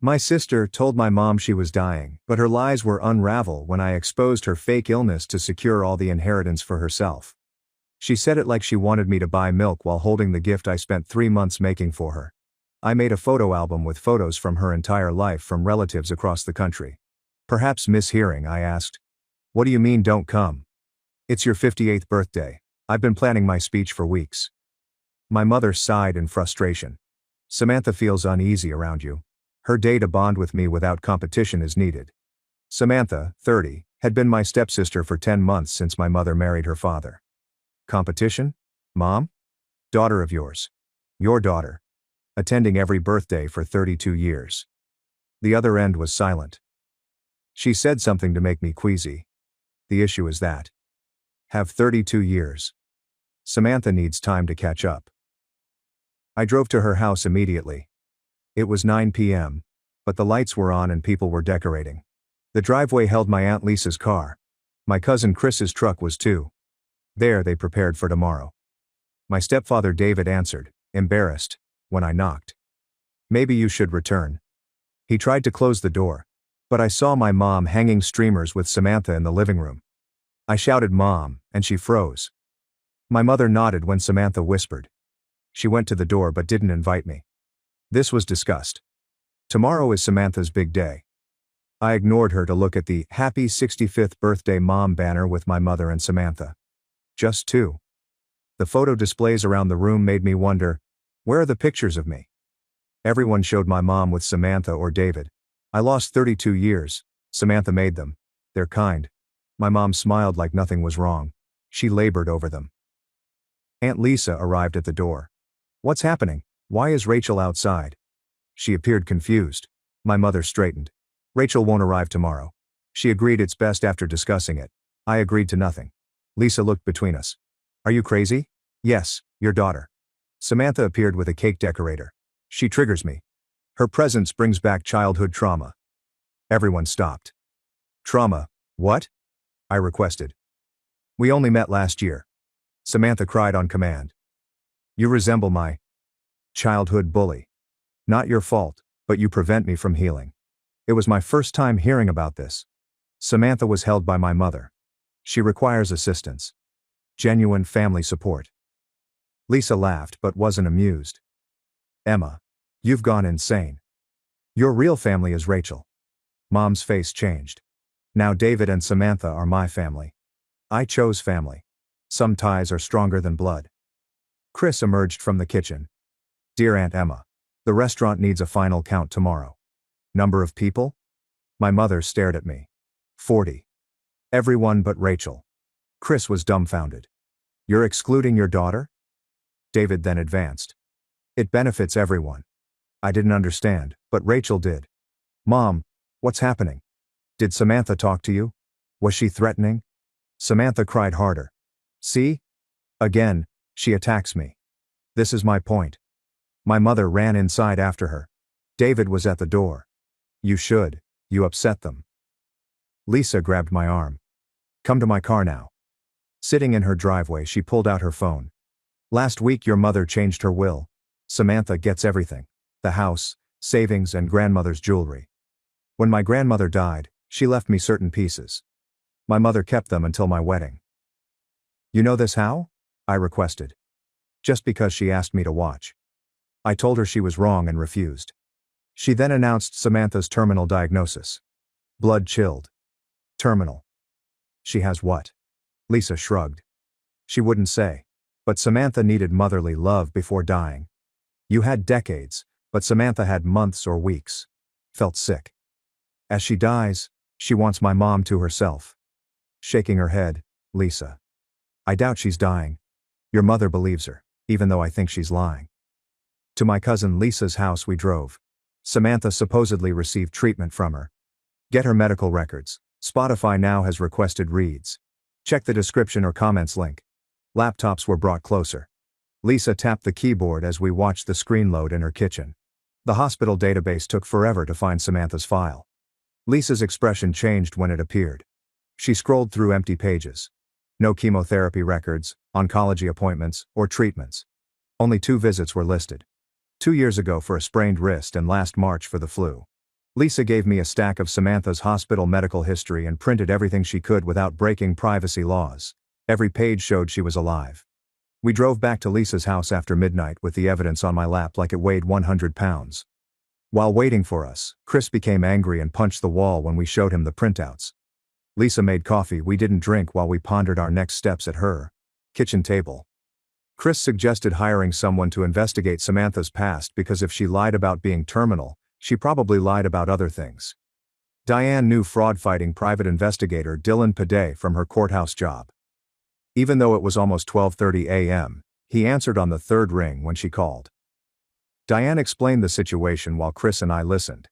My sister told my mom she was dying, but her lies were unravel when I exposed her fake illness to secure all the inheritance for herself. She said it like she wanted me to buy milk while holding the gift I spent 3 months making for her. I made a photo album with photos from her entire life from relatives across the country. Perhaps mishearing, I asked. What do you mean don't come? It's your 58th birthday. I've been planning my speech for weeks. My mother sighed in frustration. Samantha feels uneasy around you. Her day to bond with me without competition is needed. Samantha, 30, had been my stepsister for 10 months since my mother married her father. Competition? Mom? Daughter of yours. Your daughter. Attending every birthday for 32 years. The other end was silent. She said something to make me queasy. The issue is that. Have 32 years. Samantha needs time to catch up. I drove to her house immediately. It was 9 p.m., but the lights were on and people were decorating. The driveway held my Aunt Lisa's car. My cousin Chris's truck was too. There they prepared for tomorrow. My stepfather David answered, embarrassed, when I knocked. Maybe you should return. He tried to close the door, but I saw my mom hanging streamers with Samantha in the living room. I shouted Mom, and she froze. My mother nodded when Samantha whispered. She went to the door but didn't invite me. This was discussed. Tomorrow is Samantha's big day. I ignored her to look at the Happy 65th Birthday Mom banner with my mother and Samantha. Just two. The photo displays around the room made me wonder, where are the pictures of me? Everyone showed my mom with Samantha or David. I lost 32 years. Samantha made them. They're kind. My mom smiled like nothing was wrong. She labored over them. Aunt Lisa arrived at the door. What's happening? Why is Rachel outside? She appeared confused. My mother straightened. Rachel won't arrive tomorrow. She agreed it's best after discussing it. I agreed to nothing. Lisa looked between us. Are you crazy? Yes, your daughter. Samantha appeared with a cake decorator. She triggers me. Her presence brings back childhood trauma. Everyone stopped. Trauma? What? I requested. We only met last year. Samantha cried on command. You resemble my childhood bully. Not your fault, but you prevent me from healing. It was my first time hearing about this. Samantha was held by my mother. She requires assistance. Genuine family support. Lisa laughed but wasn't amused. Emma, you've gone insane. Your real family is Rachel. Mom's face changed. Now David and Samantha are my family. I chose family. Some ties are stronger than blood. Chris emerged from the kitchen. Dear Aunt Emma, the restaurant needs a final count tomorrow. Number of people? My mother stared at me. 40. Everyone but Rachel. Chris was dumbfounded. You're excluding your daughter? David then advanced. It benefits everyone. I didn't understand, but Rachel did. Mom, what's happening? Did Samantha talk to you? Was she threatening? Samantha cried harder. See? Again, she attacks me. This is my point. My mother ran inside after her. David was at the door. You should. You upset them. Lisa grabbed my arm. Come to my car now. Sitting in her driveway, she pulled out her phone. Last week your mother changed her will. Samantha gets everything. The house, savings, and grandmother's jewelry. When my grandmother died, she left me certain pieces. My mother kept them until my wedding. You know this how? I requested. Just because she asked me to watch. I told her she was wrong and refused. She then announced Samantha's terminal diagnosis. Blood chilled. Terminal. She has what? Lisa shrugged. She wouldn't say. But Samantha needed motherly love before dying. You had decades, but Samantha had months or weeks. Felt sick. As she dies, she wants my mom to herself. Shaking her head, Lisa. I doubt she's dying. Your mother believes her, even though I think she's lying. To my cousin Lisa's house we drove. Samantha supposedly received treatment from her. Get her medical records. Spotify now has requested reads. Check the description or comments link. Laptops were brought closer. Lisa tapped the keyboard as we watched the screen load in her kitchen. The hospital database took forever to find Samantha's file. Lisa's expression changed when it appeared. She scrolled through empty pages. No chemotherapy records, oncology appointments, or treatments. Only 2 visits were listed. 2 years ago for a sprained wrist and last March for the flu. Lisa gave me a stack of Samantha's hospital medical history and printed everything she could without breaking privacy laws. Every page showed she was alive. We drove back to Lisa's house after midnight with the evidence on my lap like it weighed 100 pounds. While waiting for us, Chris became angry and punched the wall when we showed him the printouts. Lisa made coffee we didn't drink while we pondered our next steps at her kitchen table. Chris suggested hiring someone to investigate Samantha's past because if she lied about being terminal, she probably lied about other things. Diane knew fraud-fighting private investigator Dylan Paday from her courthouse job. Even though it was almost 12:30 a.m., he answered on the third ring when she called. Diane explained the situation while Chris and I listened.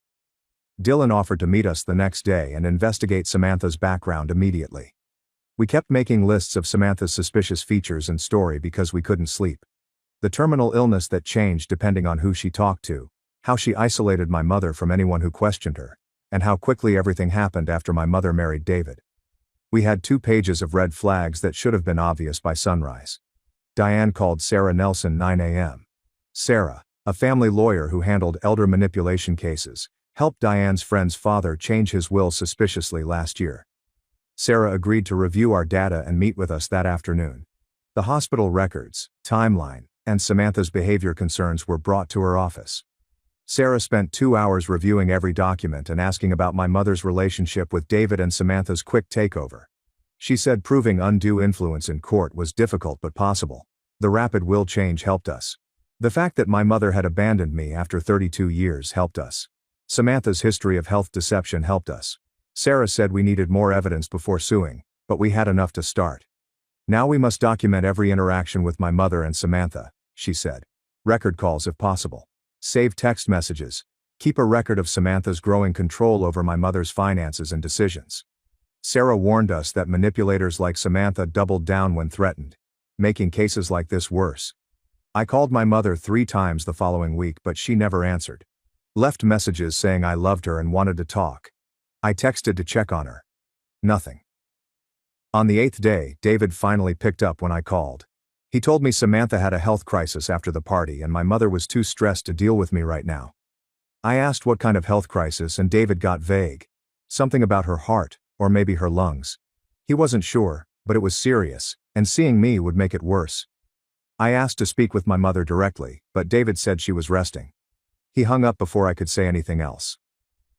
Dylan offered to meet us the next day and investigate Samantha's background immediately. We kept making lists of Samantha's suspicious features and story because we couldn't sleep. The terminal illness that changed depending on who she talked to, how she isolated my mother from anyone who questioned her, and how quickly everything happened after my mother married David. We had 2 pages of red flags that should have been obvious by sunrise. Diane called Sarah Nelson 9 a.m. Sarah, a family lawyer who handled elder manipulation cases, helped Diane's friend's father change his will suspiciously last year. Sarah agreed to review our data and meet with us that afternoon. The hospital records, timeline, and Samantha's behavior concerns were brought to her office. Sarah spent 2 hours reviewing every document and asking about my mother's relationship with David and Samantha's quick takeover. She said proving undue influence in court was difficult but possible. The rapid will change helped us. The fact that my mother had abandoned me after 32 years helped us. Samantha's history of health deception helped us. Sarah said we needed more evidence before suing, but we had enough to start. Now we must document every interaction with my mother and Samantha, she said. Record calls if possible. Save text messages. Keep a record of Samantha's growing control over my mother's finances and decisions. Sarah warned us that manipulators like Samantha doubled down when threatened, making cases like this worse. I called my mother 3 times the following week but she never answered. Left messages saying I loved her and wanted to talk. I texted to check on her. Nothing. On the 8th day, David finally picked up when I called. He told me Samantha had a health crisis after the party and my mother was too stressed to deal with me right now. I asked what kind of health crisis and David got vague. Something about her heart, or maybe her lungs. He wasn't sure, but it was serious, and seeing me would make it worse. I asked to speak with my mother directly, but David said she was resting. He hung up before I could say anything else.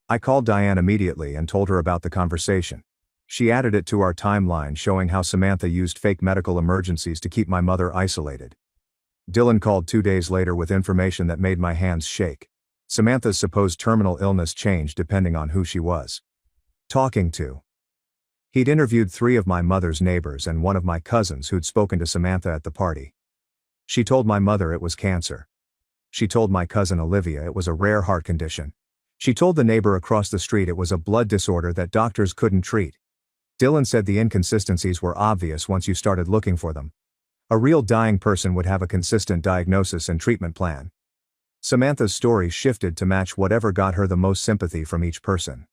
I called Diane immediately and told her about the conversation. She added it to our timeline showing how Samantha used fake medical emergencies to keep my mother isolated. Dylan called 2 days later with information that made my hands shake. Samantha's supposed terminal illness changed depending on who she was talking to. He'd interviewed 3 of my mother's neighbors and one of my cousins who'd spoken to Samantha at the party. She told my mother it was cancer. She told my cousin Olivia it was a rare heart condition. She told the neighbor across the street it was a blood disorder that doctors couldn't treat. Dylan said the inconsistencies were obvious once you started looking for them. A real dying person would have a consistent diagnosis and treatment plan. Samantha's story shifted to match whatever got her the most sympathy from each person.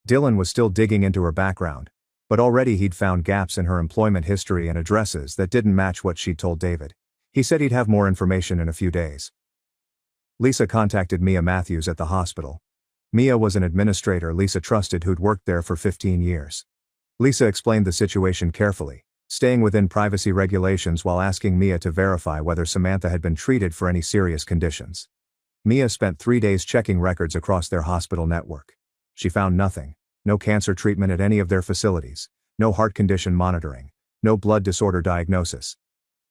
Dylan was still digging into her background, but already he'd found gaps in her employment history and addresses that didn't match what she'd told David. He said he'd have more information in a few days. Lisa contacted Mia Matthews at the hospital. Mia was an administrator Lisa trusted who'd worked there for 15 years. Lisa explained the situation carefully, staying within privacy regulations while asking Mia to verify whether Samantha had been treated for any serious conditions. Mia spent 3 days checking records across their hospital network. She found nothing. No cancer treatment at any of their facilities, no heart condition monitoring, no blood disorder diagnosis.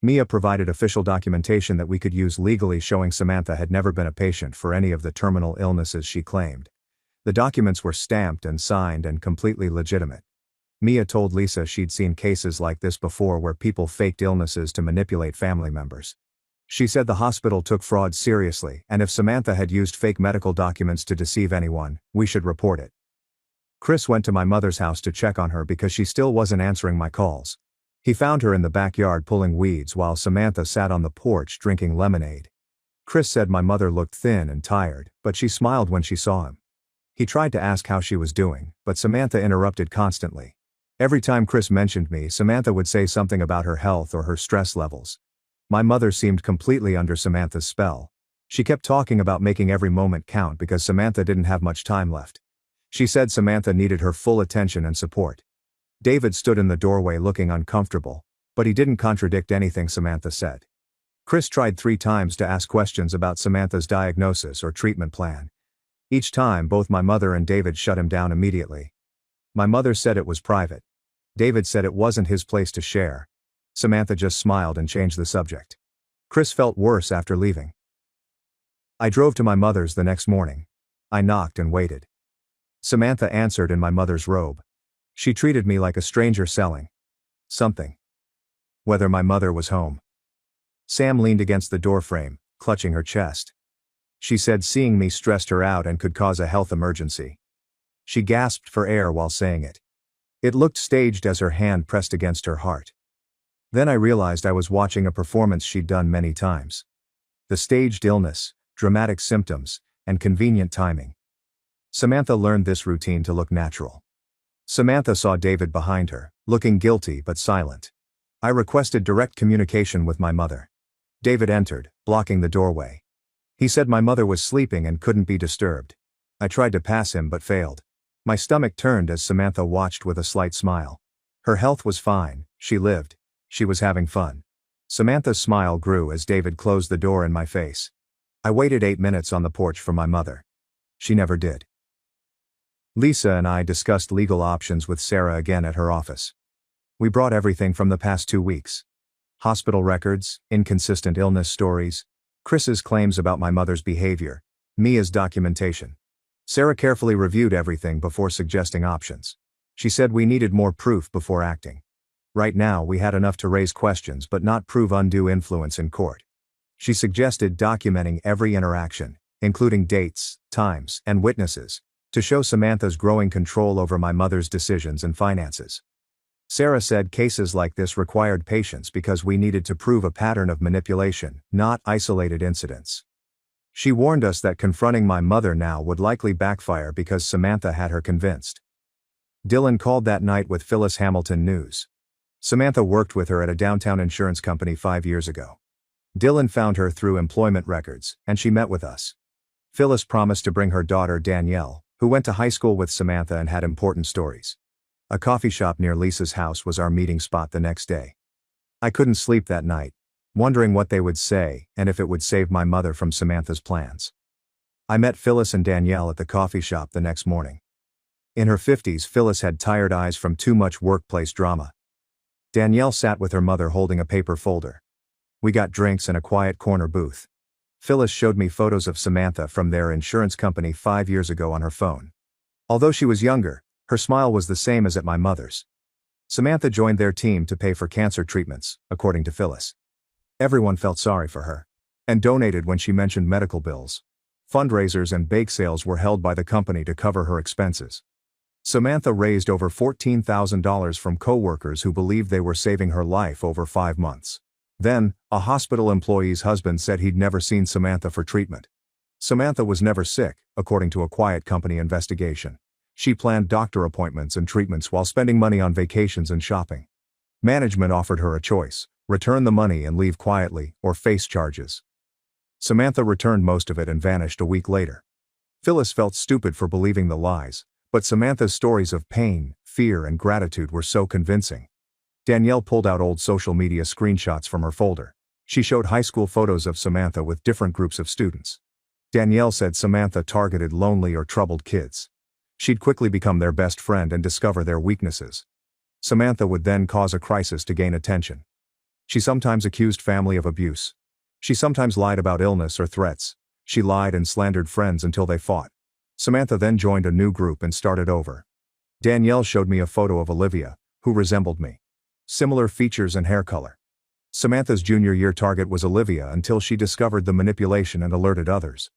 Mia provided official documentation that we could use legally showing Samantha had never been a patient for any of the terminal illnesses she claimed. The documents were stamped and signed and completely legitimate. Mia told Lisa she'd seen cases like this before where people faked illnesses to manipulate family members. She said the hospital took fraud seriously and if Samantha had used fake medical documents to deceive anyone, we should report it. Chris went to my mother's house to check on her because she still wasn't answering my calls. He found her in the backyard pulling weeds while Samantha sat on the porch drinking lemonade. Chris said my mother looked thin and tired, but she smiled when she saw him. He tried to ask how she was doing, but Samantha interrupted constantly. Every time Chris mentioned me, Samantha would say something about her health or her stress levels. My mother seemed completely under Samantha's spell. She kept talking about making every moment count because Samantha didn't have much time left. She said Samantha needed her full attention and support. David stood in the doorway looking uncomfortable, but he didn't contradict anything Samantha said. Chris tried 3 times to ask questions about Samantha's diagnosis or treatment plan. Each time both my mother and David shut him down immediately. My mother said it was private. David said it wasn't his place to share. Samantha just smiled and changed the subject. Chris felt worse after leaving. I drove to my mother's the next morning. I knocked and waited. Samantha answered in my mother's robe. She treated me like a stranger selling something. Whether my mother was home. Sam leaned against the doorframe, clutching her chest. She said seeing me stressed her out and could cause a health emergency. She gasped for air while saying it. It looked staged as her hand pressed against her heart. Then I realized I was watching a performance she'd done many times. The staged illness, dramatic symptoms, and convenient timing. Samantha learned this routine to look natural. Samantha saw David behind her, looking guilty but silent. I requested direct communication with my mother. David entered, blocking the doorway. He said my mother was sleeping and couldn't be disturbed. I tried to pass him but failed. My stomach turned as Samantha watched with a slight smile. Her health was fine, she lived. She was having fun. Samantha's smile grew as David closed the door in my face. I waited 8 minutes on the porch for my mother. She never did. Lisa and I discussed legal options with Sarah again at her office. We brought everything from the past 2 weeks. Hospital records, inconsistent illness stories, Chris's claims about my mother's behavior, Mia's documentation. Sarah carefully reviewed everything before suggesting options. She said we needed more proof before acting. Right now we had enough to raise questions but not prove undue influence in court. She suggested documenting every interaction, including dates, times, and witnesses, to show Samantha's growing control over my mother's decisions and finances. Sarah said cases like this required patience because we needed to prove a pattern of manipulation, not isolated incidents. She warned us that confronting my mother now would likely backfire because Samantha had her convinced. Dylan called that night with Phyllis Hamilton News. Samantha worked with her at a downtown insurance company 5 years ago. Dylan found her through employment records, and she met with us. Phyllis promised to bring her daughter Danielle, who went to high school with Samantha and had important stories. A coffee shop near Lisa's house was our meeting spot the next day. I couldn't sleep that night, wondering what they would say and if it would save my mother from Samantha's plans. I met Phyllis and Danielle at the coffee shop the next morning. In her 50s, Phyllis had tired eyes from too much workplace drama. Danielle sat with her mother holding a paper folder. We got drinks in a quiet corner booth. Phyllis showed me photos of Samantha from their insurance company 5 years ago on her phone. Although she was younger, her smile was the same as at my mother's. Samantha joined their team to pay for cancer treatments, according to Phyllis. Everyone felt sorry for her and donated when she mentioned medical bills. Fundraisers and bake sales were held by the company to cover her expenses. Samantha raised over $14,000 from co-workers who believed they were saving her life over 5 months. Then, a hospital employee's husband said he'd never seen Samantha for treatment. Samantha was never sick, according to a Quiet Company investigation. She planned doctor appointments and treatments while spending money on vacations and shopping. Management offered her a choice: return the money and leave quietly, or face charges. Samantha returned most of it and vanished a week later. Phyllis felt stupid for believing the lies, but Samantha's stories of pain, fear, and gratitude were so convincing. Danielle pulled out old social media screenshots from her folder. She showed high school photos of Samantha with different groups of students. Danielle said Samantha targeted lonely or troubled kids. She'd quickly become their best friend and discover their weaknesses. Samantha would then cause a crisis to gain attention. She sometimes accused family of abuse. She sometimes lied about illness or threats. She lied and slandered friends until they fought. Samantha then joined a new group and started over. Danielle showed me a photo of Olivia, who resembled me. Similar features and hair color. Samantha's junior year target was Olivia until she discovered the manipulation and alerted others.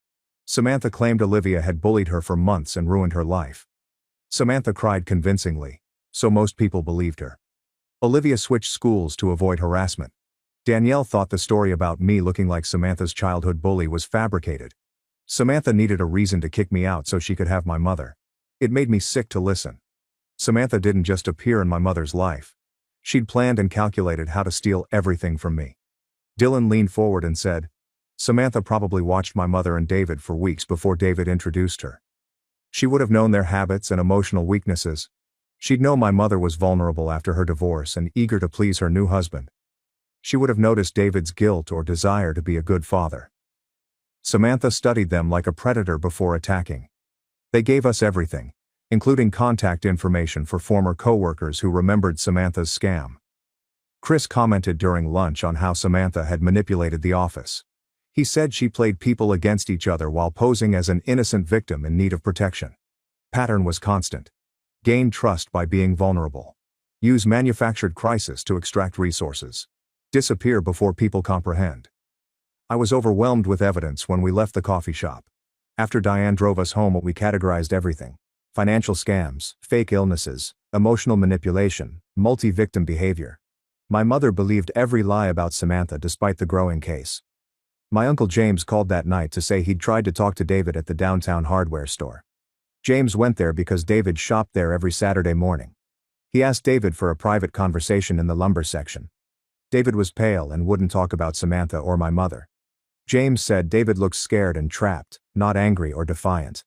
Samantha claimed Olivia had bullied her for months and ruined her life. Samantha cried convincingly, so most people believed her. Olivia switched schools to avoid harassment. Danielle thought the story about me looking like Samantha's childhood bully was fabricated. Samantha needed a reason to kick me out so she could have my mother. It made me sick to listen. Samantha didn't just appear in my mother's life. She'd planned and calculated how to steal everything from me. Dylan leaned forward and said, Samantha probably watched my mother and David for weeks before David introduced her. She would have known their habits and emotional weaknesses. She'd know my mother was vulnerable after her divorce and eager to please her new husband. She would have noticed David's guilt or desire to be a good father. Samantha studied them like a predator before attacking. They gave us everything, including contact information for former coworkers who remembered Samantha's scam. Chris commented during lunch on how Samantha had manipulated the office. He said she played people against each other while posing as an innocent victim in need of protection. Pattern was constant. Gain trust by being vulnerable. Use manufactured crisis to extract resources. Disappear before people comprehend. I was overwhelmed with evidence when we left the coffee shop. After Diane drove us home, we categorized everything: financial scams, fake illnesses, emotional manipulation, multi-victim behavior. My mother believed every lie about Samantha despite the growing case. My Uncle James called that night to say he'd tried to talk to David at the downtown hardware store. James went there because David shopped there every Saturday morning. He asked David for a private conversation in the lumber section. David was pale and wouldn't talk about Samantha or my mother. James said David looked scared and trapped, not angry or defiant.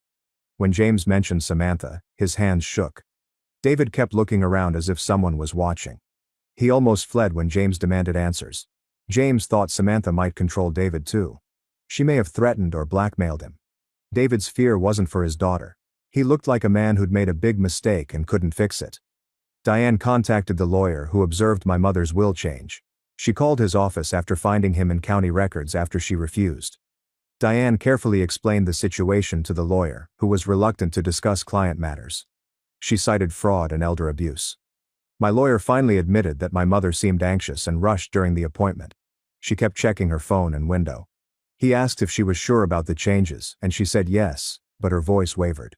When James mentioned Samantha, his hands shook. David kept looking around as if someone was watching. He almost fled when James demanded answers. James thought Samantha might control David too. She may have threatened or blackmailed him. David's fear wasn't for his daughter. He looked like a man who'd made a big mistake and couldn't fix it. Diane contacted the lawyer who observed my mother's will change. She called his office after finding him in county records after she refused. Diane carefully explained the situation to the lawyer, who was reluctant to discuss client matters. She cited fraud and elder abuse. My lawyer finally admitted that my mother seemed anxious and rushed during the appointment. She kept checking her phone and window. He asked if she was sure about the changes, and she said yes, but her voice wavered.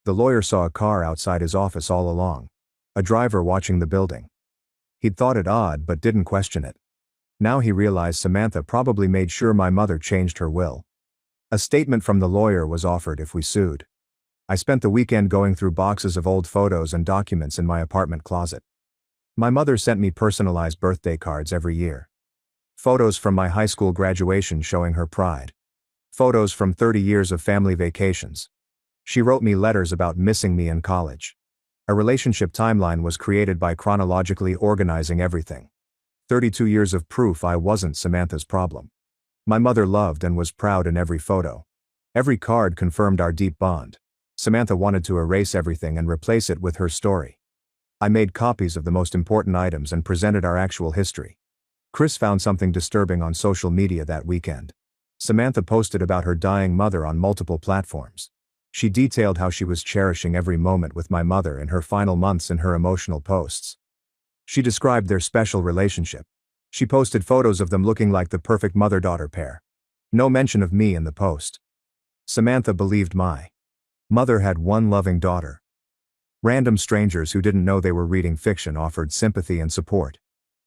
The lawyer saw a car outside his office all along. A driver watching the building. He'd thought it odd but didn't question it. Now he realized Samantha probably made sure my mother changed her will. A statement from the lawyer was offered if we sued. I spent the weekend going through boxes of old photos and documents in my apartment closet. My mother sent me personalized birthday cards every year. Photos from my high school graduation showing her pride. Photos from 30 years of family vacations. She wrote me letters about missing me in college. A relationship timeline was created by chronologically organizing everything. 32 years of proof I wasn't Samantha's problem. My mother loved and was proud in every photo. Every card confirmed our deep bond. Samantha wanted to erase everything and replace it with her story. I made copies of the most important items and presented our actual history. Chris found something disturbing on social media that weekend. Samantha posted about her dying mother on multiple platforms. She detailed how she was cherishing every moment with my mother in her final months in her emotional posts. She described their special relationship. She posted photos of them looking like the perfect mother-daughter pair. No mention of me in the post. Samantha believed my mother had one loving daughter. Random strangers who didn't know they were reading fiction offered sympathy and support.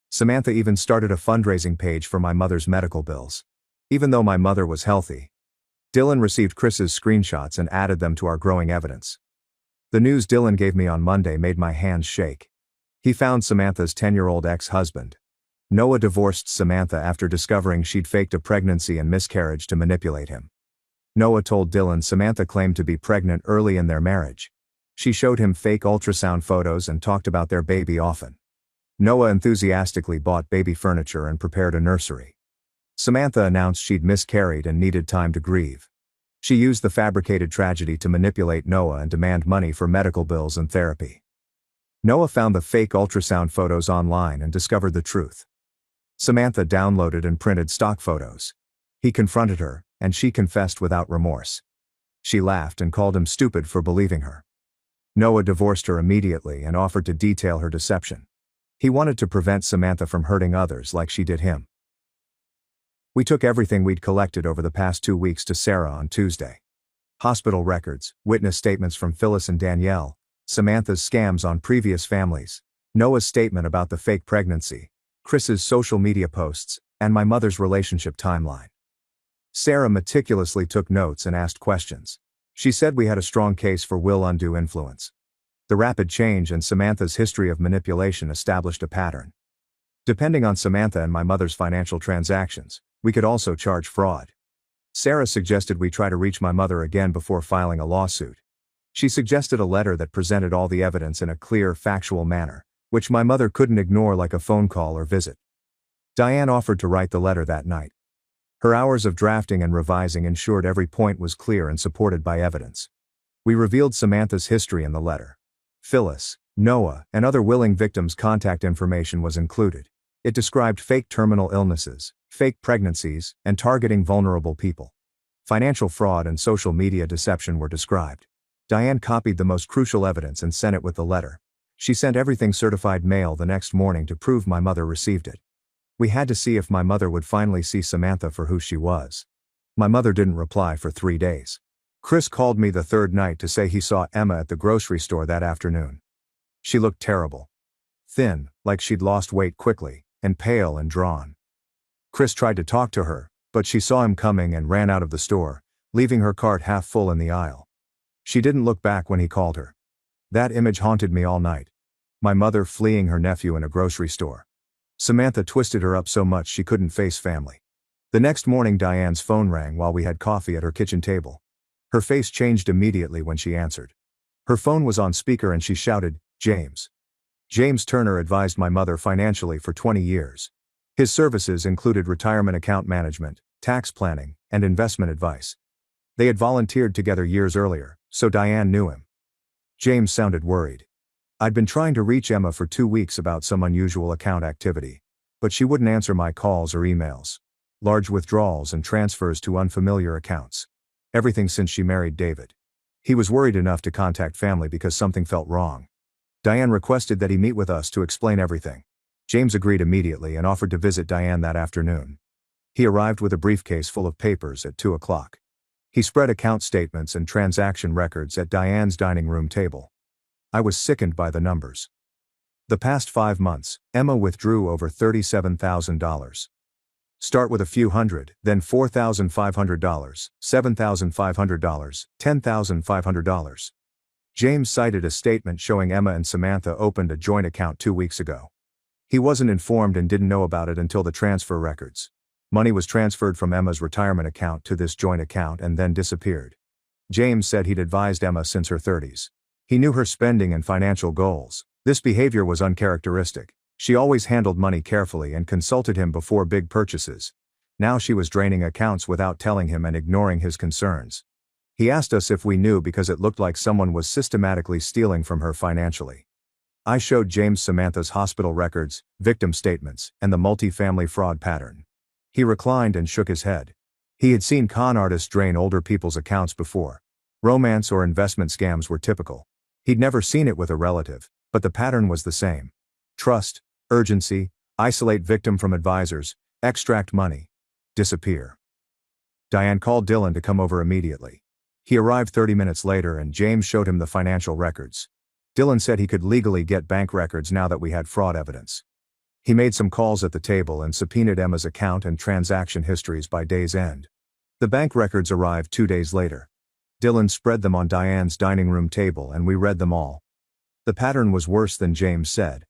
Samantha even started a fundraising page for my mother's medical bills. Even though my mother was healthy. Dylan received Chris's screenshots and added them to our growing evidence. The news Dylan gave me on Monday made my hands shake. He found Samantha's 10-year-old ex-husband. Noah divorced Samantha after discovering she'd faked a pregnancy and miscarriage to manipulate him. Noah told Dylan Samantha claimed to be pregnant early in their marriage. She showed him fake ultrasound photos and talked about their baby often. Noah enthusiastically bought baby furniture and prepared a nursery. Samantha announced she'd miscarried and needed time to grieve. She used the fabricated tragedy to manipulate Noah and demand money for medical bills and therapy. Noah found the fake ultrasound photos online and discovered the truth. Samantha downloaded and printed stock photos. He confronted her, and she confessed without remorse. She laughed and called him stupid for believing her. Noah divorced her immediately and offered to detail her deception. He wanted to prevent Samantha from hurting others like she did him. We took everything we'd collected over the past 2 weeks to Sarah on Tuesday. Hospital records, witness statements from Phyllis and Danielle, Samantha's scams on previous families, Noah's statement about the fake pregnancy, Chris's social media posts, and my mother's relationship timeline. Sarah meticulously took notes and asked questions. She said we had a strong case for will undue influence. The rapid change and Samantha's history of manipulation established a pattern. Depending on Samantha and my mother's financial transactions, we could also charge fraud. Sarah suggested we try to reach my mother again before filing a lawsuit. She suggested a letter that presented all the evidence in a clear, factual manner, which my mother couldn't ignore like a phone call or visit. Diane offered to write the letter that night. Her hours of drafting and revising ensured every point was clear and supported by evidence. We revealed Samantha's history in the letter. Phyllis, Noah, and other willing victims' contact information was included. It described fake terminal illnesses, fake pregnancies, and targeting vulnerable people. Financial fraud and social media deception were described. Diane copied the most crucial evidence and sent it with the letter. She sent everything certified mail the next morning to prove my mother received it. We had to see if my mother would finally see Samantha for who she was. My mother didn't reply for 3 days. Chris called me the third night to say he saw Emma at the grocery store that afternoon. She looked terrible. Thin, like she'd lost weight quickly, and pale and drawn. Chris tried to talk to her, but she saw him coming and ran out of the store, leaving her cart half full in the aisle. She didn't look back when he called her. That image haunted me all night. My mother fleeing her nephew in a grocery store. Samantha twisted her up so much she couldn't face family. The next morning Diane's phone rang while we had coffee at her kitchen table. Her face changed immediately when she answered. Her phone was on speaker and she shouted, "James." James Turner advised my mother financially for 20 years. His services included retirement account management, tax planning, and investment advice. They had volunteered together years earlier, so Diane knew him. James sounded worried. I'd been trying to reach Emma for 2 weeks about some unusual account activity, but she wouldn't answer my calls or emails. Large withdrawals and transfers to unfamiliar accounts. Everything since she married David. He was worried enough to contact family because something felt wrong. Diane requested that he meet with us to explain everything. James agreed immediately and offered to visit Diane that afternoon. He arrived with a briefcase full of papers at 2 o'clock. He spread account statements and transaction records at Diane's dining room table. I was sickened by the numbers. The past 5 months, Emma withdrew over $37,000. Start with a few hundred, then $4,500, $7,500, $10,500. James cited a statement showing Emma and Samantha opened a joint account 2 weeks ago. He wasn't informed and didn't know about it until the transfer records. Money was transferred from Emma's retirement account to this joint account and then disappeared. James said he'd advised Emma since her 30s. He knew her spending and financial goals. This behavior was uncharacteristic. She always handled money carefully and consulted him before big purchases. Now she was draining accounts without telling him and ignoring his concerns. He asked us if we knew because it looked like someone was systematically stealing from her financially. I showed James Samantha's hospital records, victim statements, and the multi-family fraud pattern. He reclined and shook his head. He had seen con artists drain older people's accounts before. Romance or investment scams were typical. He'd never seen it with a relative, but the pattern was the same. Trust, urgency, isolate victim from advisors, extract money, disappear. Diane called Dylan to come over immediately. He arrived 30 minutes later and James showed him the financial records. Dylan said he could legally get bank records now that we had fraud evidence. He made some calls at the table and subpoenaed Emma's account and transaction histories by day's end. The bank records arrived 2 days later. Dylan spread them on Diane's dining room table and we read them all. The pattern was worse than James said.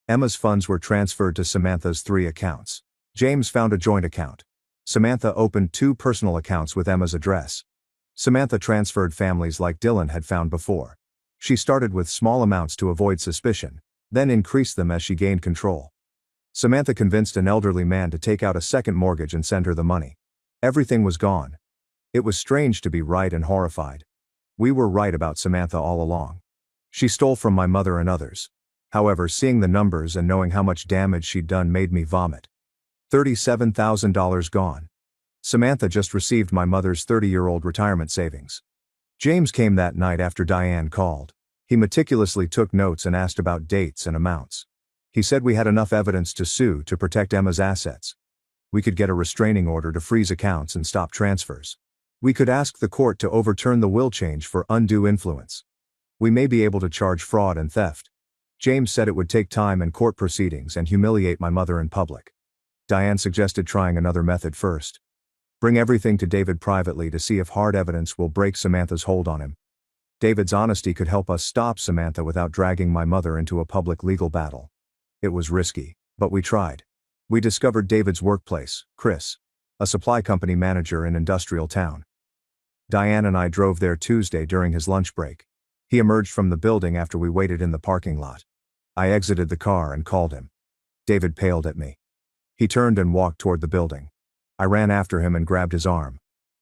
Emma's funds were transferred to Samantha's 3 accounts. James found a joint account. Samantha opened 2 personal accounts with Emma's address. Samantha transferred families like Dylan had found before. She started with small amounts to avoid suspicion, then increased them as she gained control. Samantha convinced an elderly man to take out a second mortgage and send her the money. Everything was gone. It was strange to be right and horrified. We were right about Samantha all along. She stole from my mother and others. However, seeing the numbers and knowing how much damage she'd done made me vomit. $37,000 gone. Samantha just received my mother's 30-year-old retirement savings. James came that night after Diane called. He meticulously took notes and asked about dates and amounts. He said we had enough evidence to sue to protect Emma's assets. We could get a restraining order to freeze accounts and stop transfers. We could ask the court to overturn the will change for undue influence. We may be able to charge fraud and theft. James said it would take time and court proceedings and humiliate my mother in public. Diane suggested trying another method first. Bring everything to David privately to see if hard evidence will break Samantha's hold on him. David's honesty could help us stop Samantha without dragging my mother into a public legal battle. It was risky, but we tried. We discovered David's workplace, Chris. a supply company manager in Industrial Town. Diane and I drove there Tuesday during his lunch break. He emerged from the building after we waited in the parking lot. I exited the car and called him. David paled at me. He turned and walked toward the building. I ran after him and grabbed his arm.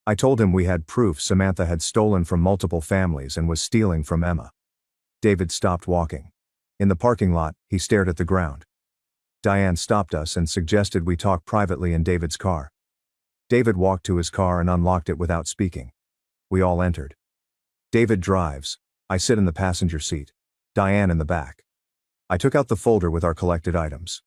I told him we had proof Samantha had stolen from multiple families and was stealing from Emma. David stopped walking. In the parking lot, he stared at the ground. Diane stopped us and suggested we talk privately in David's car. David walked to his car and unlocked it without speaking. We all entered. David drives. I sit in the passenger seat. Diane in the back. I took out the folder with our collected items.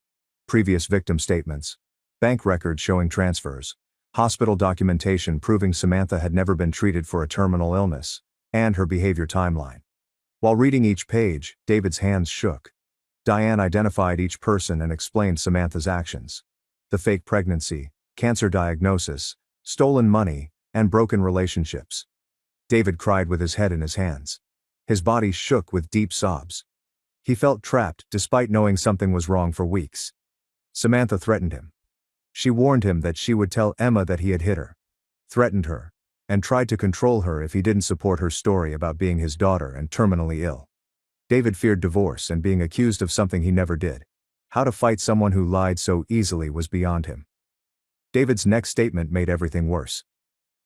Previous victim statements. Bank records showing transfers. Hospital documentation proving Samantha had never been treated for a terminal illness. And her behavior timeline. While reading each page, David's hands shook. Diane identified each person and explained Samantha's actions. The fake pregnancy, cancer diagnosis, stolen money, and broken relationships. David cried with his head in his hands. His body shook with deep sobs. He felt trapped despite knowing something was wrong for weeks. Samantha threatened him. She warned him that she would tell Emma that he had hit her, threatened her, and tried to control her if he didn't support her story about being his daughter and terminally ill. David feared divorce and being accused of something he never did. How to fight someone who lied so easily was beyond him. David's next statement made everything worse.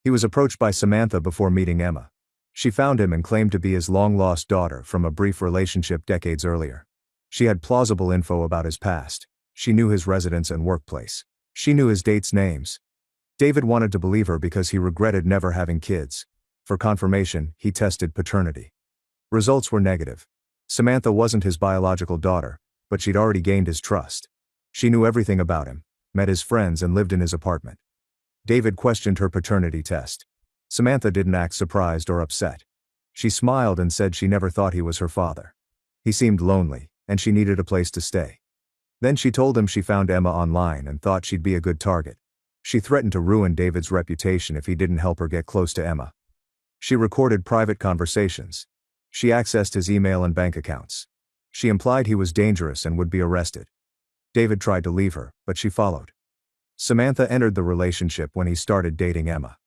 He was approached by Samantha before meeting Emma. She found him and claimed to be his long-lost daughter from a brief relationship decades earlier. She had plausible info about his past. She knew his residence and workplace. She knew his dates' names. David wanted to believe her because he regretted never having kids. For confirmation, he tested paternity. Results were negative. Samantha wasn't his biological daughter, but she'd already gained his trust. She knew everything about him, met his friends and lived in his apartment. David questioned her paternity test. Samantha didn't act surprised or upset. She smiled and said she never thought he was her father. He seemed lonely, and she needed a place to stay. Then she told him she found Emma online and thought she'd be a good target. She threatened to ruin David's reputation if he didn't help her get close to Emma. She recorded private conversations. She accessed his email and bank accounts. She implied he was dangerous and would be arrested. David tried to leave her, but she followed. Samantha entered the relationship when he started dating Emma.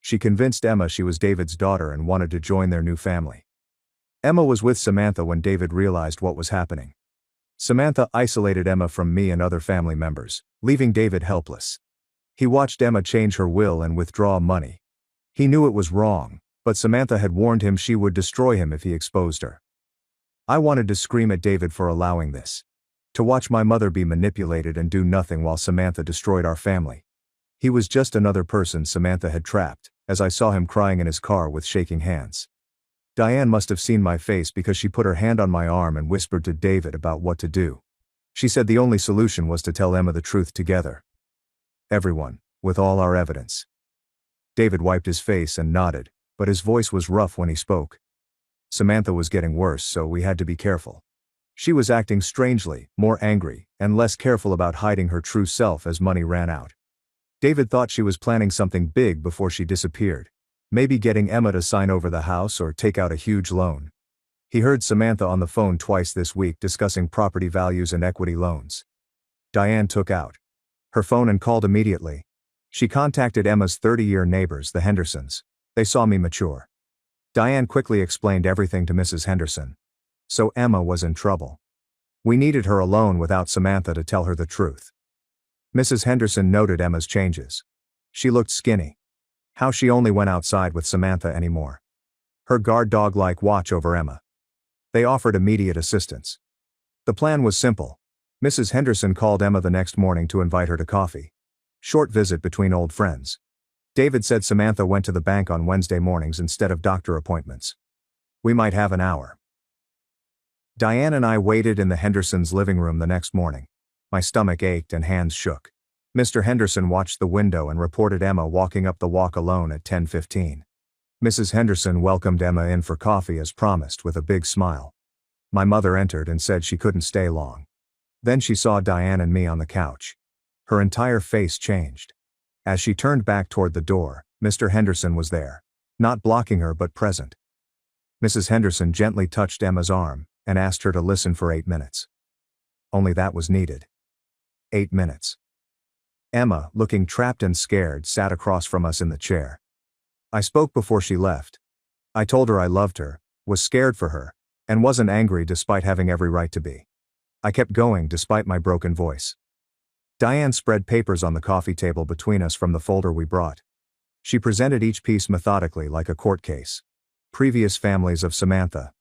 She convinced Emma she was David's daughter and wanted to join their new family. Emma was with Samantha when David realized what was happening. Samantha isolated Emma from me and other family members, leaving David helpless. He watched Emma change her will and withdraw money. He knew it was wrong, but Samantha had warned him she would destroy him if he exposed her. I wanted to scream at David for allowing this. To watch my mother be manipulated and do nothing while Samantha destroyed our family. He was just another person Samantha had trapped, as I saw him crying in his car with shaking hands. Diane must have seen my face because she put her hand on my arm and whispered to David about what to do. She said the only solution was to tell Emma the truth together. Everyone, with all our evidence. David wiped his face and nodded, but his voice was rough when he spoke. Samantha was getting worse, so we had to be careful. She was acting strangely, more angry, and less careful about hiding her true self as money ran out. David thought she was planning something big before she disappeared. Maybe getting Emma to sign over the house or take out a huge loan. He heard Samantha on the phone twice this week discussing property values and equity loans. Diane took out her phone and called immediately. She contacted Emma's 30-year neighbors, the Hendersons. They saw me mature. Diane quickly explained everything to Mrs. Henderson. So Emma was in trouble. We needed her alone without Samantha to tell her the truth. Mrs. Henderson noted Emma's changes. She looked skinny. How she only went outside with Samantha anymore. Her guard dog-like watch over Emma. They offered immediate assistance. The plan was simple. Mrs. Henderson called Emma the next morning to invite her to coffee. Short visit between old friends. David said Samantha went to the bank on Wednesday mornings instead of doctor appointments. We might have an hour. Diane and I waited in the Hendersons' living room the next morning. My stomach ached and hands shook. Mr. Henderson watched the window and reported Emma walking up the walk alone at 10:15. Mrs. Henderson welcomed Emma in for coffee as promised with a big smile. My mother entered and said she couldn't stay long. Then she saw Diane and me on the couch. Her entire face changed. As she turned back toward the door, Mr. Henderson was there. Not blocking her but present. Mrs. Henderson gently touched Emma's arm and asked her to listen for 8 minutes. Only that was needed. 8 minutes. Emma, looking trapped and scared, sat across from us in the chair. I spoke before she left. I told her I loved her, was scared for her, and wasn't angry despite having every right to be. I kept going despite my broken voice. Diane spread papers on the coffee table between us from the folder we brought. She presented each piece methodically like a court case. Previous families of Samantha.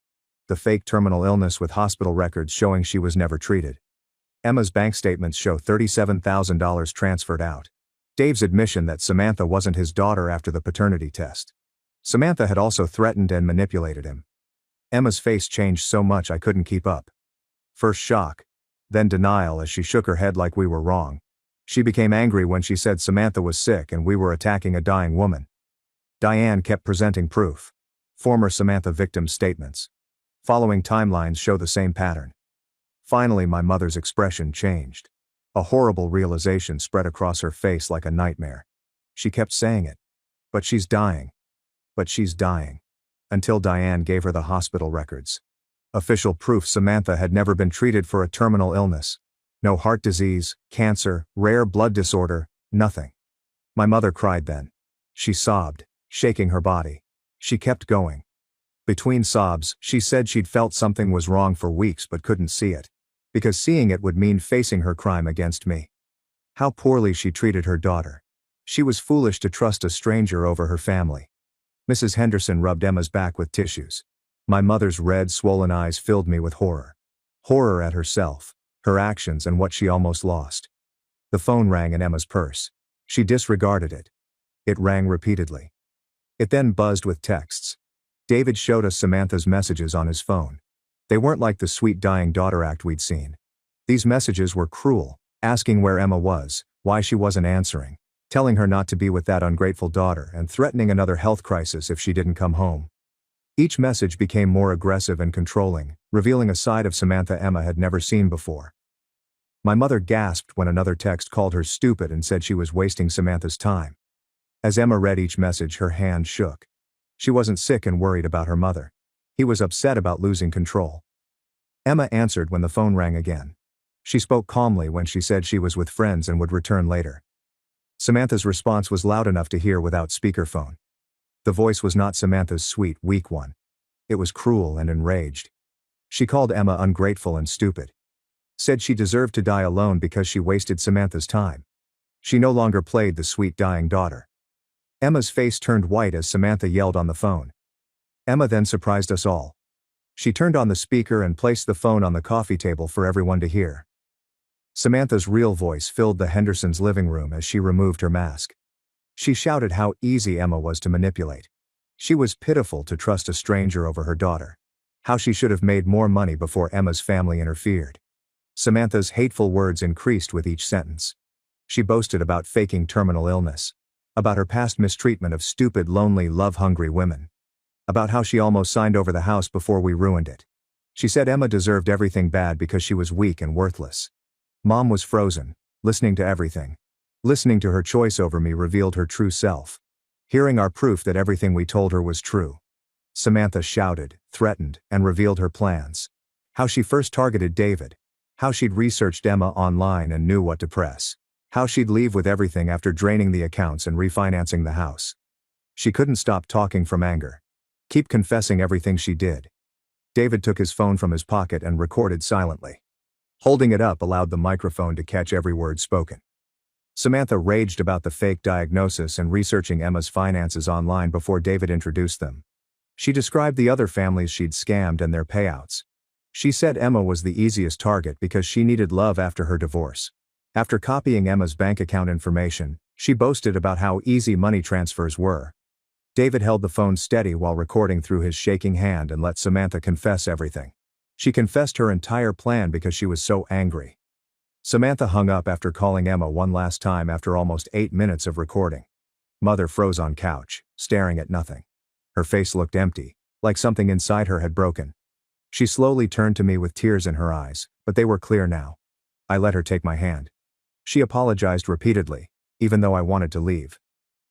The fake terminal illness with hospital records showing she was never treated. Emma's bank statements show $37,000 transferred out. Dave's admission that Samantha wasn't his daughter after the paternity test. Samantha had also threatened and manipulated him. Emma's face changed so much I couldn't keep up. First shock, then denial as she shook her head like we were wrong. She became angry when she said Samantha was sick and we were attacking a dying woman. Diane kept presenting proof. Former Samantha victims' statements. Following timelines show the same pattern. Finally, my mother's expression changed. A horrible realization spread across her face like a nightmare. She kept saying it. But she's dying. But she's dying. Until Diane gave her the hospital records. Official proof Samantha had never been treated for a terminal illness. No heart disease, cancer, rare blood disorder, nothing. My mother cried then. She sobbed, shaking her body. She kept going. Between sobs, she said she'd felt something was wrong for weeks but couldn't see it. Because seeing it would mean facing her crime against me. How poorly she treated her daughter. She was foolish to trust a stranger over her family. Mrs. Henderson rubbed Emma's back with tissues. My mother's red, swollen eyes filled me with horror. Horror at herself, her actions, and what she almost lost. The phone rang in Emma's purse. She disregarded it. It rang repeatedly. It then buzzed with texts. David showed us Samantha's messages on his phone. They weren't like the sweet dying daughter act we'd seen. These messages were cruel, asking where Emma was, why she wasn't answering, telling her not to be with that ungrateful daughter, and threatening another health crisis if she didn't come home. Each message became more aggressive and controlling, revealing a side of Samantha Emma had never seen before. My mother gasped when another text called her stupid and said she was wasting Samantha's time. As Emma read each message, her hand shook. She wasn't sick and worried about her mother. He was upset about losing control. Emma answered when the phone rang again. She spoke calmly when she said she was with friends and would return later. Samantha's response was loud enough to hear without speakerphone. The voice was not Samantha's sweet, weak one. It was cruel and enraged. She called Emma ungrateful and stupid. Said she deserved to die alone because she wasted Samantha's time. She no longer played the sweet dying daughter. Emma's face turned white as Samantha yelled on the phone. Emma then surprised us all. She turned on the speaker and placed the phone on the coffee table for everyone to hear. Samantha's real voice filled the Hendersons' living room as she removed her mask. She shouted how easy Emma was to manipulate. She was pitiful to trust a stranger over her daughter. How she should have made more money before Emma's family interfered. Samantha's hateful words increased with each sentence. She boasted about faking terminal illness. About her past mistreatment of stupid, lonely, love-hungry women. About how she almost signed over the house before we ruined it. She said Emma deserved everything bad because she was weak and worthless. Mom was frozen, listening to everything. Listening to her choice over me revealed her true self. Hearing our proof that everything we told her was true. Samantha shouted, threatened, and revealed her plans. How she first targeted David. How she'd researched Emma online and knew what to press. How she'd leave with everything after draining the accounts and refinancing the house. She couldn't stop talking from anger. Keep confessing everything she did. David took his phone from his pocket and recorded silently. Holding it up allowed the microphone to catch every word spoken. Samantha raged about the fake diagnosis and researching Emma's finances online before David introduced them. She described the other families she'd scammed and their payouts. She said Emma was the easiest target because she needed love after her divorce. After copying Emma's bank account information, she boasted about how easy money transfers were. David held the phone steady while recording through his shaking hand and let Samantha confess everything. She confessed her entire plan because she was so angry. Samantha hung up after calling Emma one last time after almost 8 minutes of recording. Mother froze on couch, staring at nothing. Her face looked empty, like something inside her had broken. She slowly turned to me with tears in her eyes, but they were clear now. I let her take my hand. She apologized repeatedly, even though I wanted to leave.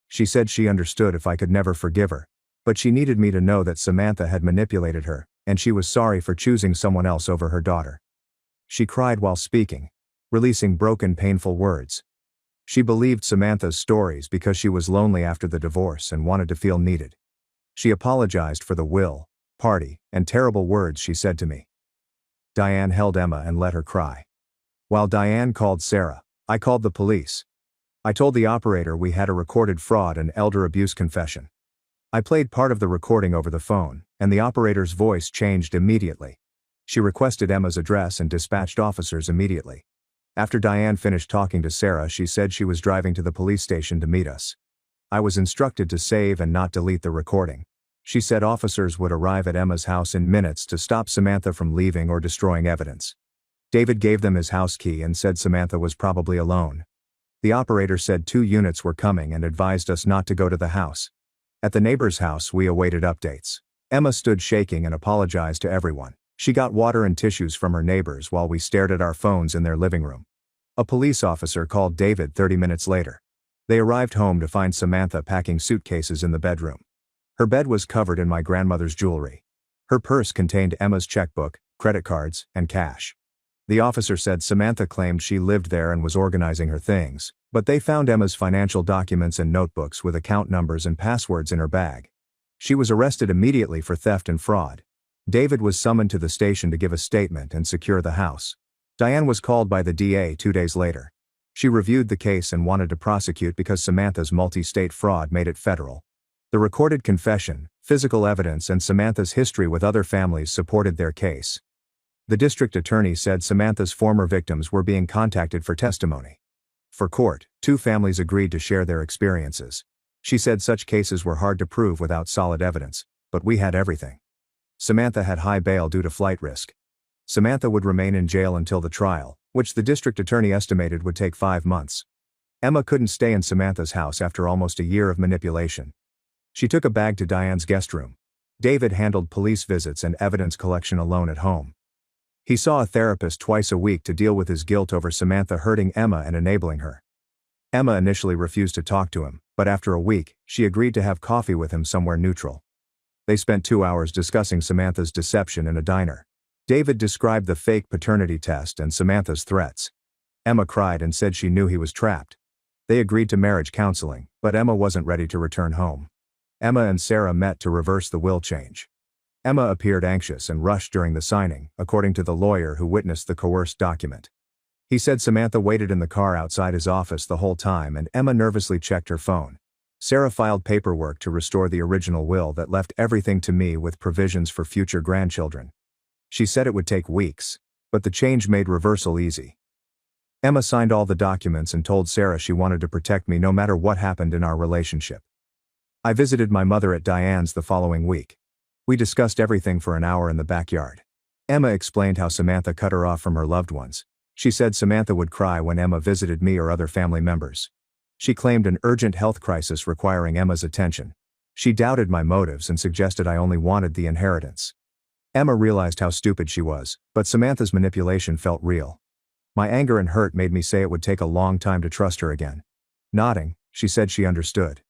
She said she understood if I could never forgive her, but she needed me to know that Samantha had manipulated her, and she was sorry for choosing someone else over her daughter. She cried while speaking, releasing broken, painful words. She believed Samantha's stories because she was lonely after the divorce and wanted to feel needed. She apologized for the will, party, and terrible words she said to me. Diane held Emma and let her cry. While Diane called Sarah, I called the police. I told the operator we had a recorded fraud and elder abuse confession. I played part of the recording over the phone, and the operator's voice changed immediately. She requested Emma's address and dispatched officers immediately. After Diane finished talking to Sarah, she said she was driving to the police station to meet us. I was instructed to save and not delete the recording. She said officers would arrive at Emma's house in minutes to stop Samantha from leaving or destroying evidence. David gave them his house key and said Samantha was probably alone. The operator said 2 units were coming and advised us not to go to the house. At the neighbor's house, we awaited updates. Emma stood shaking and apologized to everyone. She got water and tissues from her neighbors while we stared at our phones in their living room. A police officer called David 30 minutes later. They arrived home to find Samantha packing suitcases in the bedroom. Her bed was covered in my grandmother's jewelry. Her purse contained Emma's checkbook, credit cards, and cash. The officer said Samantha claimed she lived there and was organizing her things, but they found Emma's financial documents and notebooks with account numbers and passwords in her bag. She was arrested immediately for theft and fraud. David was summoned to the station to give a statement and secure the house. Diane was called by the DA 2 days later. She reviewed the case and wanted to prosecute because Samantha's multi-state fraud made it federal. The recorded confession, physical evidence, and Samantha's history with other families supported their case. The district attorney said Samantha's former victims were being contacted for testimony. For court, 2 families agreed to share their experiences. She said such cases were hard to prove without solid evidence, but we had everything. Samantha had high bail due to flight risk. Samantha would remain in jail until the trial, which the district attorney estimated would take 5 months. Emma couldn't stay in Samantha's house after almost a year of manipulation. She took a bag to Diane's guest room. David handled police visits and evidence collection alone at home. He saw a therapist twice a week to deal with his guilt over Samantha hurting Emma and enabling her. Emma initially refused to talk to him, but after a week, she agreed to have coffee with him somewhere neutral. They spent 2 hours discussing Samantha's deception in a diner. David described the fake paternity test and Samantha's threats. Emma cried and said she knew he was trapped. They agreed to marriage counseling, but Emma wasn't ready to return home. Emma and Sarah met to reverse the will change. Emma appeared anxious and rushed during the signing, according to the lawyer who witnessed the coerced document. He said Samantha waited in the car outside his office the whole time and Emma nervously checked her phone. Sarah filed paperwork to restore the original will that left everything to me with provisions for future grandchildren. She said it would take weeks, but the change made reversal easy. Emma signed all the documents and told Sarah she wanted to protect me no matter what happened in our relationship. I visited my mother at Diane's the following week. We discussed everything for an hour in the backyard. Emma explained how Samantha cut her off from her loved ones. She said Samantha would cry when Emma visited me or other family members. She claimed an urgent health crisis requiring Emma's attention. She doubted my motives and suggested I only wanted the inheritance. Emma realized how stupid she was, but Samantha's manipulation felt real. My anger and hurt made me say it would take a long time to trust her again. Nodding, she said she understood.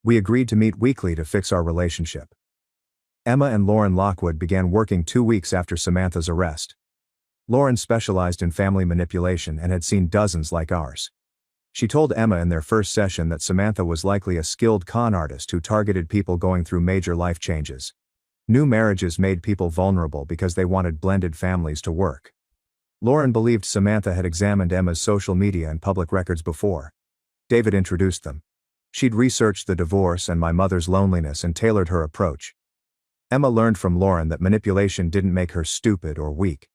We agreed to meet weekly to fix our relationship. Emma and Lauren Lockwood began working 2 weeks after Samantha's arrest. Lauren specialized in family manipulation and had seen dozens like ours. She told Emma in their first session that Samantha was likely a skilled con artist who targeted people going through major life changes. New marriages made people vulnerable because they wanted blended families to work. Lauren believed Samantha had examined Emma's social media and public records before. David introduced them. She'd researched the divorce and my mother's loneliness and tailored her approach. Emma learned from Lauren that manipulation didn't make her stupid or weak.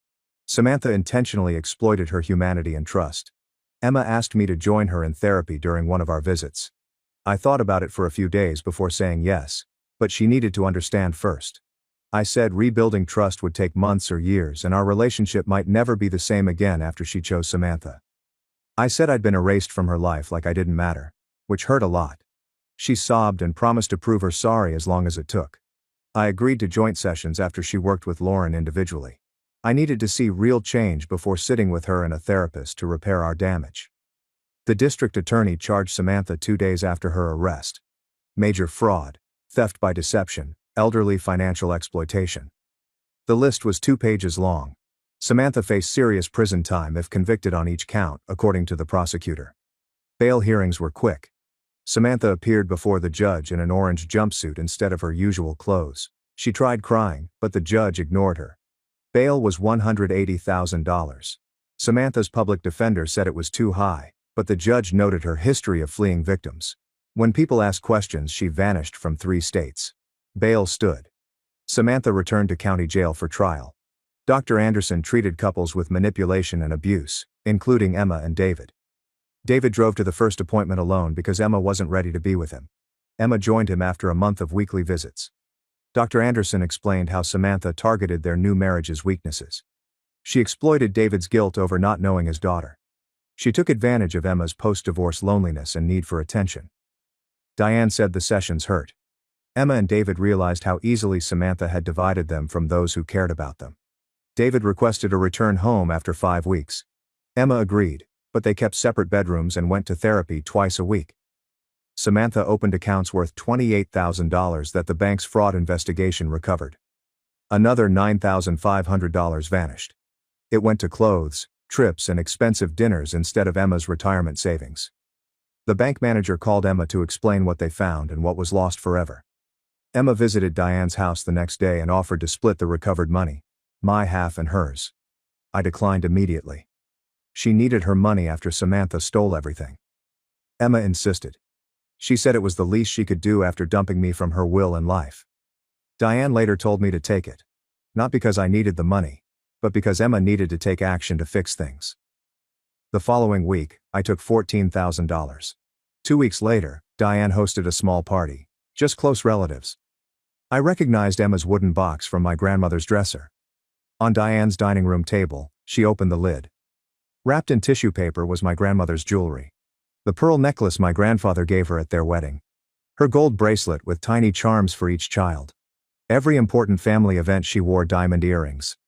Samantha intentionally exploited her humanity and trust. Emma asked me to join her in therapy during one of our visits. I thought about it for a few days before saying yes, but she needed to understand first. I said rebuilding trust would take months or years and our relationship might never be the same again after she chose Samantha. I said I'd been erased from her life like I didn't matter, which hurt a lot. She sobbed and promised to prove her sorry as long as it took. I agreed to joint sessions after she worked with Lauren individually. I needed to see real change before sitting with her and a therapist to repair our damage. The district attorney charged Samantha 2 days after her arrest. Major fraud, theft by deception, elderly financial exploitation. The list was 2 pages long. Samantha faced serious prison time if convicted on each count, according to the prosecutor. Bail hearings were quick. Samantha appeared before the judge in an orange jumpsuit instead of her usual clothes. She tried crying, but the judge ignored her. Bail was $180,000. Samantha's public defender said it was too high, but the judge noted her history of fleeing victims. When people asked questions, she vanished from 3 states. Bail stood. Samantha returned to county jail for trial. Dr. Anderson treated couples with manipulation and abuse, including Emma and David. David drove to the first appointment alone because Emma wasn't ready to be with him. Emma joined him after a month of weekly visits. Dr. Anderson explained how Samantha targeted their new marriage's weaknesses. She exploited David's guilt over not knowing his daughter. She took advantage of Emma's post-divorce loneliness and need for attention. Diane said the sessions hurt. Emma and David realized how easily Samantha had divided them from those who cared about them. David requested a return home after 5 weeks. Emma agreed, but they kept separate bedrooms and went to therapy twice a week. Samantha opened accounts worth $28,000 that the bank's fraud investigation recovered. Another $9,500 vanished. It went to clothes, trips, and expensive dinners instead of Emma's retirement savings. The bank manager called Emma to explain what they found and what was lost forever. Emma visited Diane's house the next day and offered to split the recovered money, my half and hers. I declined immediately. She needed her money after Samantha stole everything. Emma insisted. She said it was the least she could do after dumping me from her will and life. Diane later told me to take it. Not because I needed the money, but because Emma needed to take action to fix things. The following week, I took $14,000. 2 weeks later, Diane hosted a small party, just close relatives. I recognized Emma's wooden box from my grandmother's dresser. On Diane's dining room table, she opened the lid. Wrapped in tissue paper was my grandmother's jewelry. The pearl necklace my grandfather gave her at their wedding. Her gold bracelet with tiny charms for each child. Every important family event she wore diamond earrings.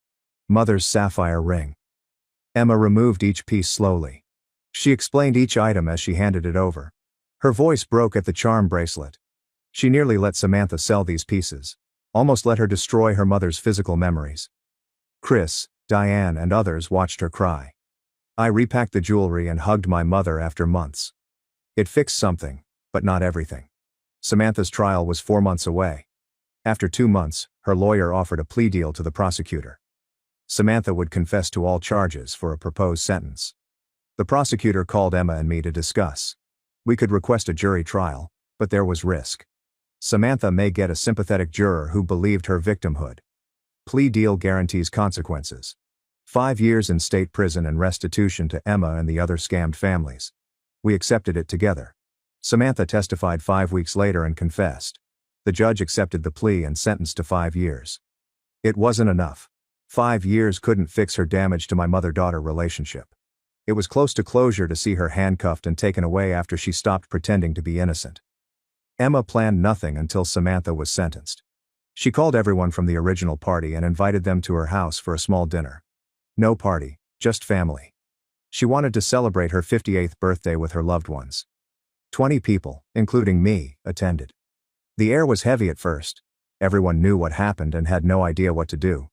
Mother's sapphire ring. Emma removed each piece slowly. She explained each item as she handed it over. Her voice broke at the charm bracelet. She nearly let Samantha sell these pieces. Almost let her destroy her mother's physical memories. Chris, Diane, and others watched her cry. I repacked the jewelry and hugged my mother after months. It fixed something, but not everything. Samantha's trial was 4 months away. After 2 months, her lawyer offered a plea deal to the prosecutor. Samantha would confess to all charges for a proposed sentence. The prosecutor called Emma and me to discuss. We could request a jury trial, but there was risk. Samantha may get a sympathetic juror who believed her victimhood. Plea deal guarantees consequences. 5 years in state prison and restitution to Emma and the other scammed families. We accepted it together. Samantha testified 5 weeks later and confessed. The judge accepted the plea and sentenced to 5 years. It wasn't enough. 5 years couldn't fix her damage to my mother-daughter relationship. It was close to closure to see her handcuffed and taken away after she stopped pretending to be innocent. Emma planned nothing until Samantha was sentenced. She called everyone from the original party and invited them to her house for a small dinner. No party, just family. She wanted to celebrate her 58th birthday with her loved ones. 20 people, including me, attended. The air was heavy at first. Everyone knew what happened and had no idea what to do.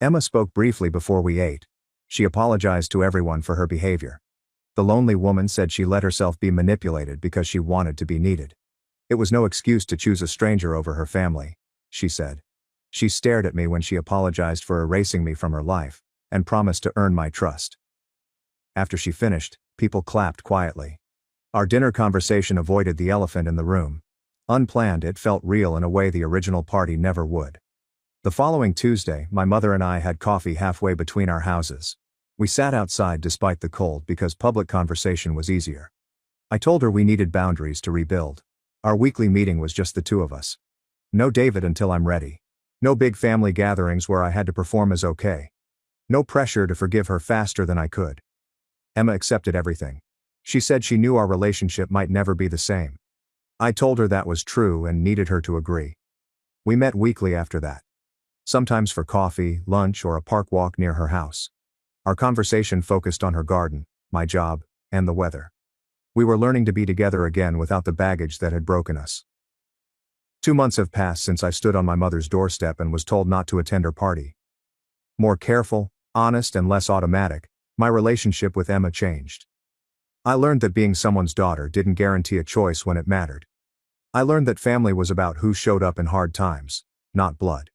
Emma spoke briefly before we ate. She apologized to everyone for her behavior. The lonely woman said she let herself be manipulated because she wanted to be needed. It was no excuse to choose a stranger over her family, she said. She stared at me when she apologized for erasing me from her life, and promised to earn my trust. After she finished, people clapped quietly. Our dinner conversation avoided the elephant in the room. Unplanned, it felt real in a way the original party never would. The following Tuesday, my mother and I had coffee halfway between our houses. We sat outside despite the cold because public conversation was easier. I told her we needed boundaries to rebuild. Our weekly meeting was just the 2 of us. No David until I'm ready. No big family gatherings where I had to perform as okay. No pressure to forgive her faster than I could. Emma accepted everything. She said she knew our relationship might never be the same. I told her that was true and needed her to agree. We met weekly after that. Sometimes for coffee, lunch, or a park walk near her house. Our conversation focused on her garden, my job, and the weather. We were learning to be together again without the baggage that had broken us. 2 months have passed since I stood on my mother's doorstep and was told not to attend her party. More careful, honest, and less automatic, my relationship with Emma changed. I learned that being someone's daughter didn't guarantee a choice when it mattered. I learned that family was about who showed up in hard times, not blood.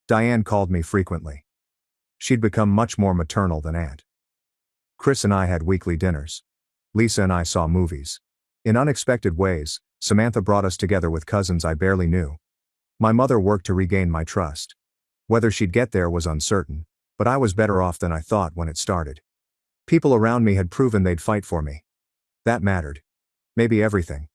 Diane called me frequently. She'd become much more maternal than aunt. Chris and I had weekly dinners. Lisa and I saw movies. In unexpected ways, Samantha brought us together with cousins I barely knew. My mother worked to regain my trust. Whether she'd get there was uncertain, but I was better off than I thought when it started. People around me had proven they'd fight for me. That mattered. Maybe everything.